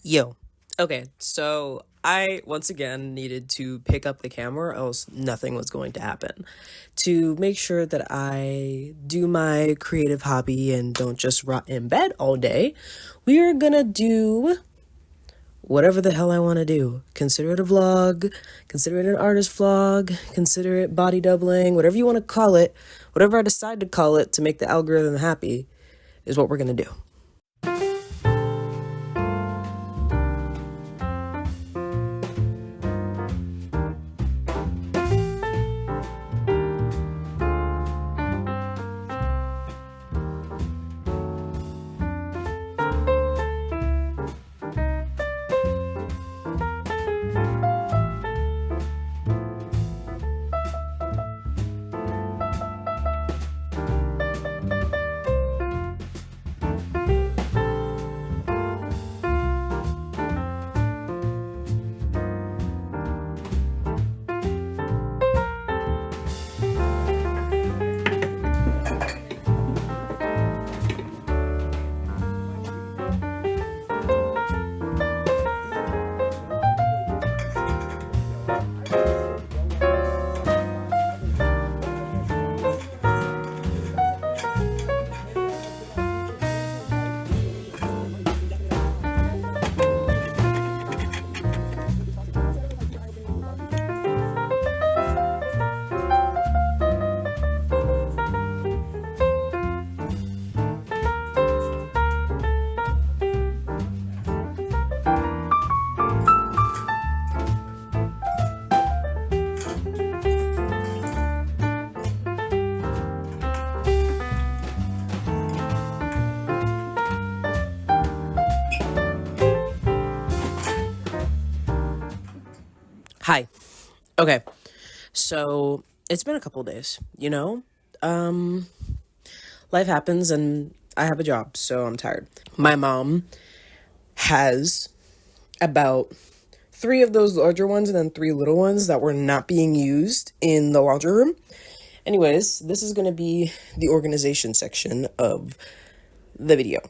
Yo. Okay, so I once again needed to pick up the camera, else nothing was going to happen. To make sure that I do my creative hobby and don't just rot in bed all day, we are gonna do whatever the hell I want to do. Consider it a vlog, consider it an artist vlog, consider it body doubling, whatever you want to call it, whatever I decide to call it to make the algorithm happy is what we're gonna do. Hi. Okay. So it's been a couple days, Um, life happens and I have a job, so I'm tired. My mom has about three of those larger ones and then three little ones that were not being used in the laundry room. Anyways, this is going to be the organization section of the video.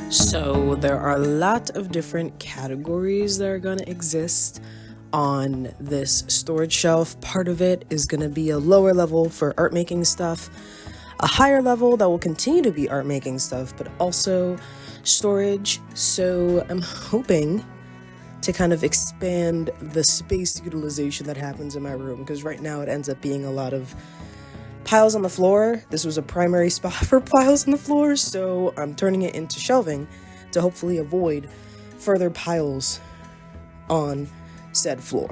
So there are a lot of different categories that are going to exist on this storage shelf. Part of it is going to be a lower level for art making stuff, a higher level that will continue to be art making stuff, but also storage. So I'm hoping to kind of expand the space utilization that happens in my room, because right now it ends up being a lot of piles on the floor. This was a primary spot for piles on the floor, so I'm turning it into shelving to hopefully avoid further piles on said floor.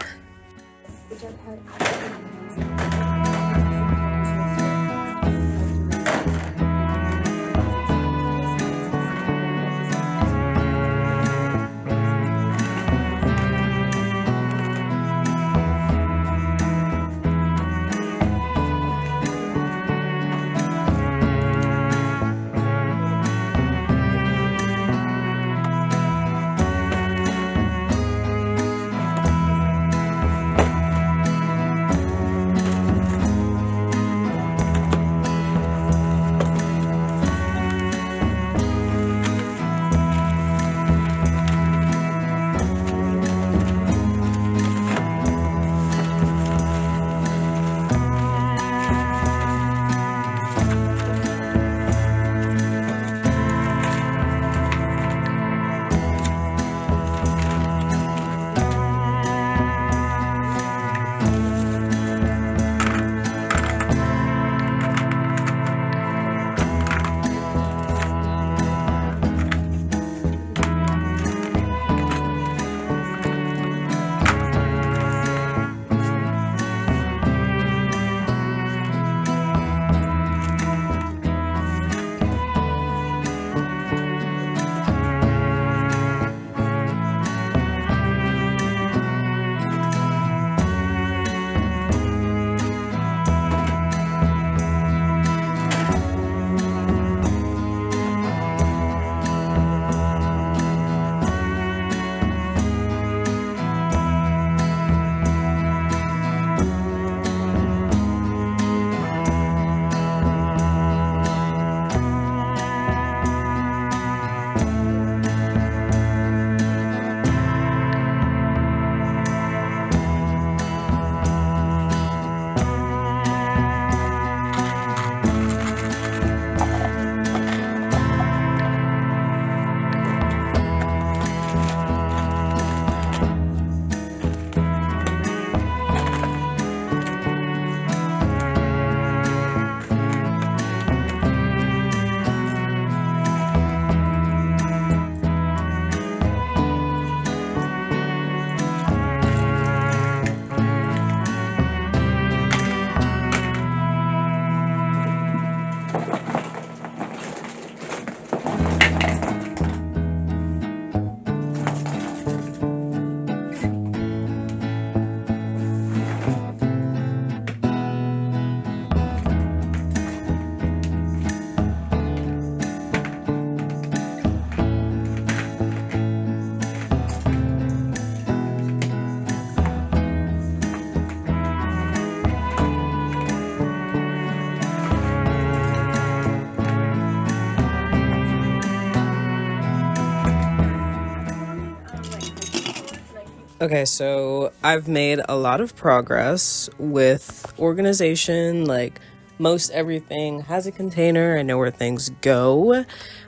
Okay, so I've made a lot of progress with organization. Like, most everything has a container. I know where things go.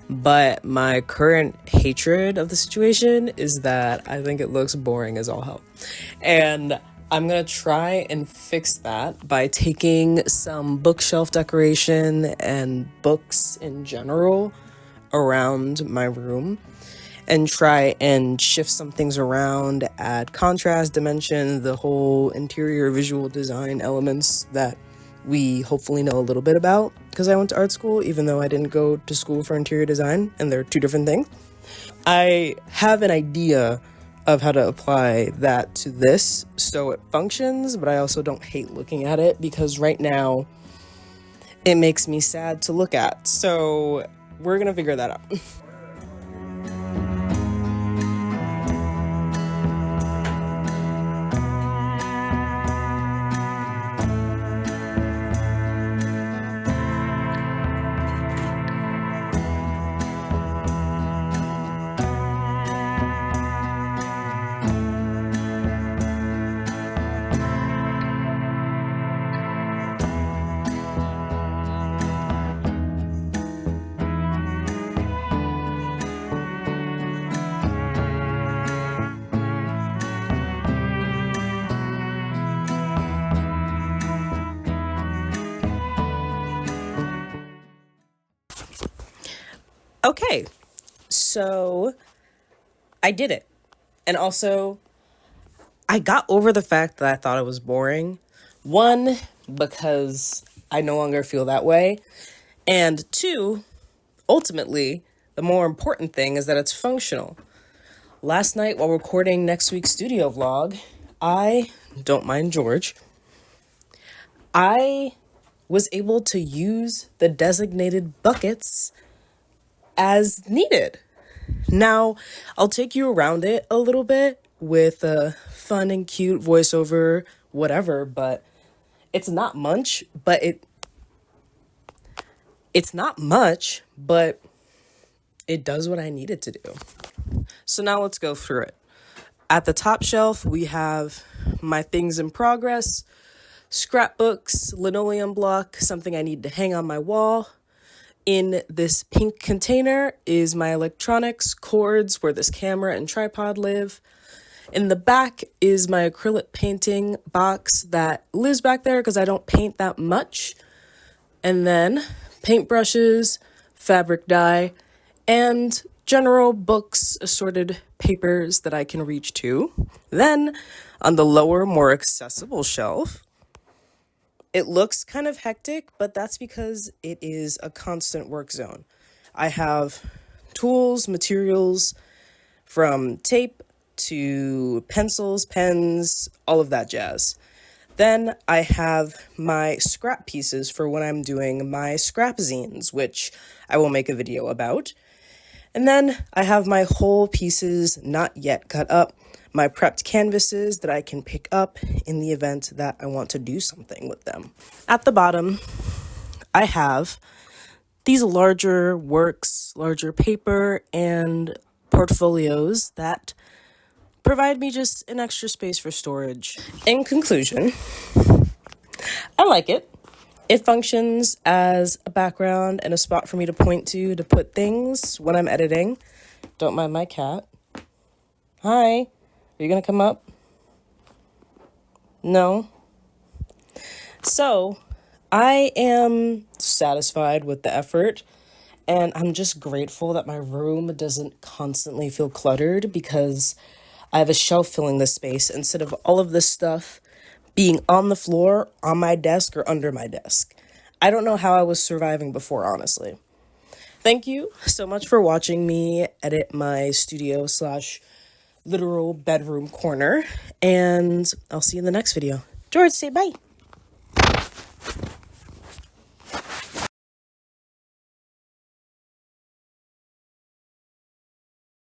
But my current hatred of the situation is that I think it looks boring as all hell. And I'm gonna try and fix that by taking some bookshelf decoration and books in general around my room and try and shift some things around, add contrast, dimension, the whole interior visual design elements that we hopefully know a little bit about, because I went to art school, even though I didn't go to school for interior design, and they're two different things. I have an idea of how to apply that to this so it functions, but I also don't hate looking at it because right now it makes me sad to look at. So we're gonna figure that out. Okay, so I did it. And also, I got over the fact that I thought it was boring. One, because I no longer feel that way. And two, ultimately, the more important thing is that it's functional. Last night, while recording next week's studio vlog, don't mind George, I was able to use the designated buckets as needed. Now, I'll take you around it a little bit with a fun and cute voiceover, whatever, but it's not much, but it's not much, but it does what I need it to do. So now let's go through it. At the top shelf, we have my things in progress, scrapbooks, linoleum block, something I need to hang on my wall. In this pink container is my electronics, cords, where this camera and tripod live. In the back is my acrylic painting box that lives back there because I don't paint that much. And then paintbrushes, fabric dye, and general books, assorted papers that I can reach to. Then on the lower, more accessible shelf, it looks kind of hectic, but that's because it is a constant work zone. I have tools, materials, from tape to pencils, pens, all of that jazz. Then I have my scrap pieces for when I'm doing my scrap zines, which I will make a video about. And then I have my whole pieces not yet cut up, my prepped canvases that I can pick up in the event that I want to do something with them. At the bottom, I have these larger works, larger paper, and portfolios that provide me just an extra space for storage. In conclusion, I like it. It functions as a background and a spot for me to point to put things when I'm editing. Don't mind my cat. Hi. Are you gonna come up? No? So, I am satisfied with the effort, and I'm just grateful that my room doesn't constantly feel cluttered because I have a shelf filling this space instead of all of this stuff being on the floor, on my desk, or under my desk. I don't know how I was surviving before, honestly. Thank you so much for watching me edit my studio / literal bedroom corner, and I'll see you in the next video. George, say bye.